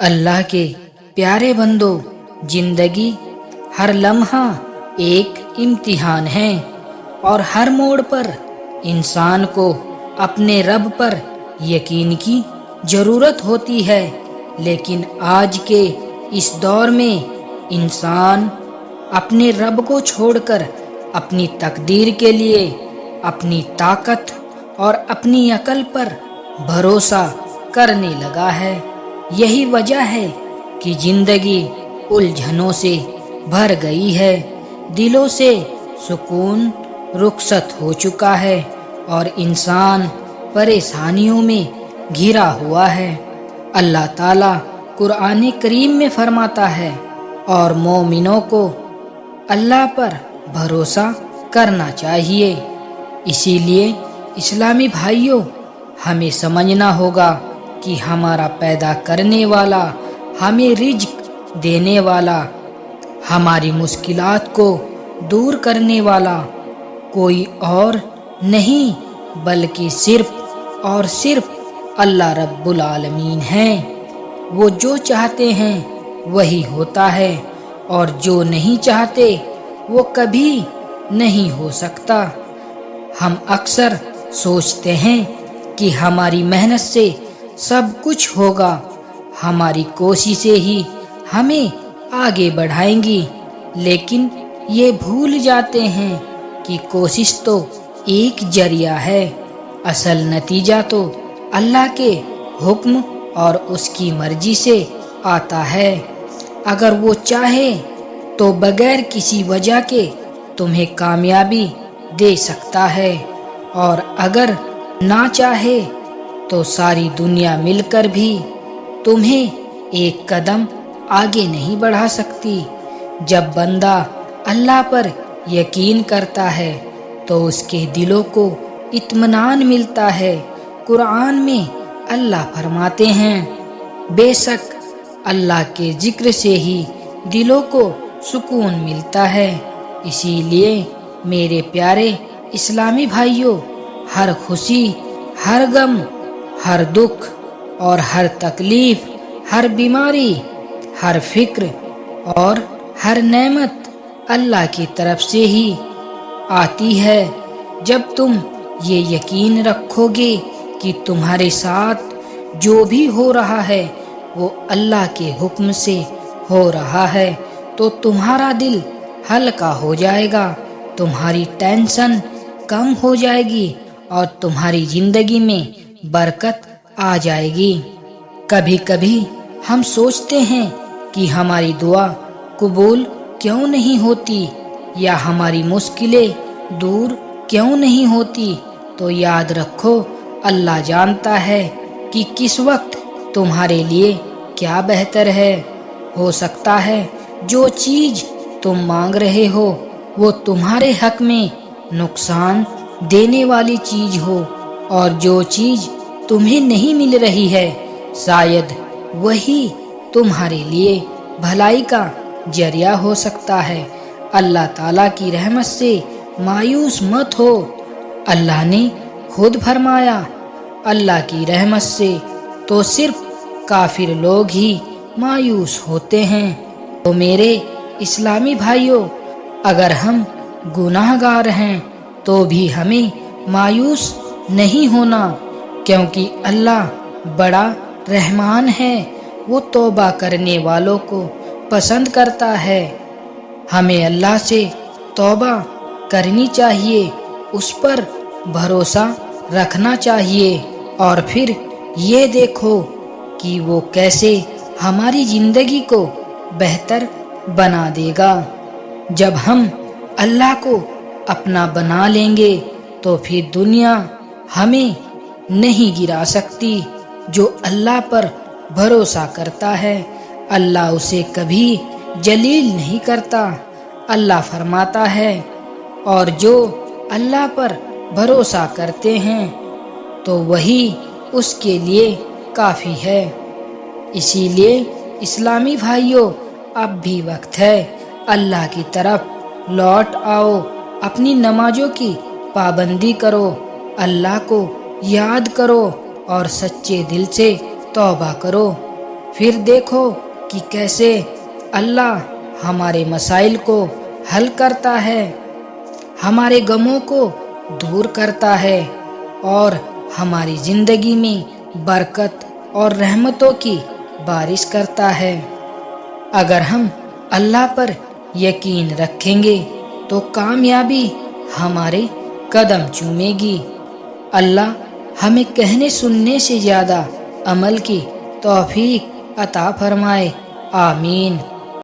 اللہ کے پیارے بندو، زندگی ہر لمحہ ایک امتحان ہے اور ہر موڑ پر انسان کو اپنے رب پر یقین کی ضرورت ہوتی ہے۔ لیکن آج کے اس دور میں انسان اپنے رب کو چھوڑ کر اپنی تقدیر کے لیے اپنی طاقت اور اپنی عقل پر بھروسہ کرنے لگا ہے۔ یہی وجہ ہے کہ زندگی الجھنوں سے بھر گئی ہے، دلوں سے سکون رخصت ہو چکا ہے اور انسان پریشانیوں میں گھرا ہوا ہے۔ اللہ تعالیٰ قرآن کریم میں فرماتا ہے اور مومنوں کو اللہ پر بھروسہ کرنا چاہیے۔ اسی لیے اسلامی بھائیوں، ہمیں سمجھنا ہوگا کہ ہمارا پیدا کرنے والا، ہمیں رزق دینے والا، ہماری مشکلات کو دور کرنے والا کوئی اور نہیں بلکہ صرف اور صرف اللہ رب العالمین ہیں۔ وہ جو چاہتے ہیں وہی ہوتا ہے اور جو نہیں چاہتے وہ کبھی نہیں ہو سکتا۔ ہم اکثر سوچتے ہیں کہ ہماری محنت سے سب کچھ ہوگا، ہماری کوششیں ہی ہمیں آگے بڑھائیں گی، لیکن یہ بھول جاتے ہیں کہ کوشش تو ایک ذریعہ ہے، اصل نتیجہ تو اللہ کے حکم اور اس کی مرضی سے آتا ہے۔ اگر وہ چاہے تو بغیر کسی وجہ کے تمہیں کامیابی دے سکتا ہے، اور اگر نہ چاہے تو ساری دنیا مل کر بھی تمہیں ایک قدم آگے نہیں بڑھا سکتی۔ جب بندہ اللہ پر یقین کرتا ہے تو اس کے دلوں کو اطمینان ملتا ہے۔ قرآن میں اللہ فرماتے ہیں، بے شک اللہ کے ذکر سے ہی دلوں کو سکون ملتا ہے۔ اسی لیے میرے پیارے اسلامی بھائیوں، ہر خوشی، ہر غم، ہر دکھ اور ہر تکلیف، ہر بیماری، ہر فکر اور ہر نعمت اللہ کی طرف سے ہی آتی ہے۔ جب تم یہ یقین رکھو گے کہ تمہارے ساتھ جو بھی ہو رہا ہے وہ اللہ کے حکم سے ہو رہا ہے تو تمہارا دل ہلکا ہو جائے گا، تمہاری ٹینشن کم ہو جائے گی اور تمہاری زندگی میں برکت آ جائے گی۔ کبھی کبھی ہم سوچتے ہیں کہ ہماری دعا قبول کیوں نہیں ہوتی یا ہماری مشکلیں دور کیوں نہیں ہوتی، تو یاد رکھو اللہ جانتا ہے کہ کس وقت تمہارے لیے کیا بہتر ہے۔ ہو سکتا ہے جو چیز تم مانگ رہے ہو وہ تمہارے حق میں نقصان دینے والی چیز ہو، اور جو چیز تمہیں نہیں مل رہی ہے شاید وہی تمہارے لیے بھلائی کا ذریعہ ہو سکتا ہے۔ اللہ تعالیٰ کی رحمت سے مایوس مت ہو۔ اللہ نے خود فرمایا، اللہ کی رحمت سے تو صرف کافر لوگ ہی مایوس ہوتے ہیں۔ تو میرے اسلامی بھائیوں، اگر ہم گناہ گار ہیں تو بھی ہمیں مایوس نہیں ہونا، کیونکہ اللہ بڑا رحمان ہے، وہ توبہ کرنے والوں کو پسند کرتا ہے۔ ہمیں اللہ سے توبہ کرنی چاہیے، اس پر بھروسہ رکھنا چاہیے، اور پھر یہ دیکھو کہ وہ کیسے ہماری زندگی کو بہتر بنا دے گا۔ جب ہم اللہ کو اپنا بنا لیں گے تو پھر دنیا ہمیں نہیں گرا سکتی۔ جو اللہ پر بھروسہ کرتا ہے اللہ اسے کبھی ذلیل نہیں کرتا۔ اللہ فرماتا ہے، اور جو اللہ پر بھروسہ کرتے ہیں تو وہی اس کے لیے کافی ہے۔ اسی لیے اسلامی بھائیوں، اب بھی وقت ہے، اللہ کی طرف لوٹ آؤ، اپنی نمازوں کی پابندی کرو، اللہ کو یاد کرو اور سچے دل سے توبہ کرو۔ پھر دیکھو کہ کیسے اللہ ہمارے مسائل کو حل کرتا ہے، ہمارے غموں کو دور کرتا ہے اور ہماری زندگی میں برکت اور رحمتوں کی بارش کرتا ہے۔ اگر ہم اللہ پر یقین رکھیں گے تو کامیابی ہمارے قدم چومے گی۔ اللہ ہمیں کہنے سننے سے زیادہ عمل کی توفیق عطا فرمائے، آمین۔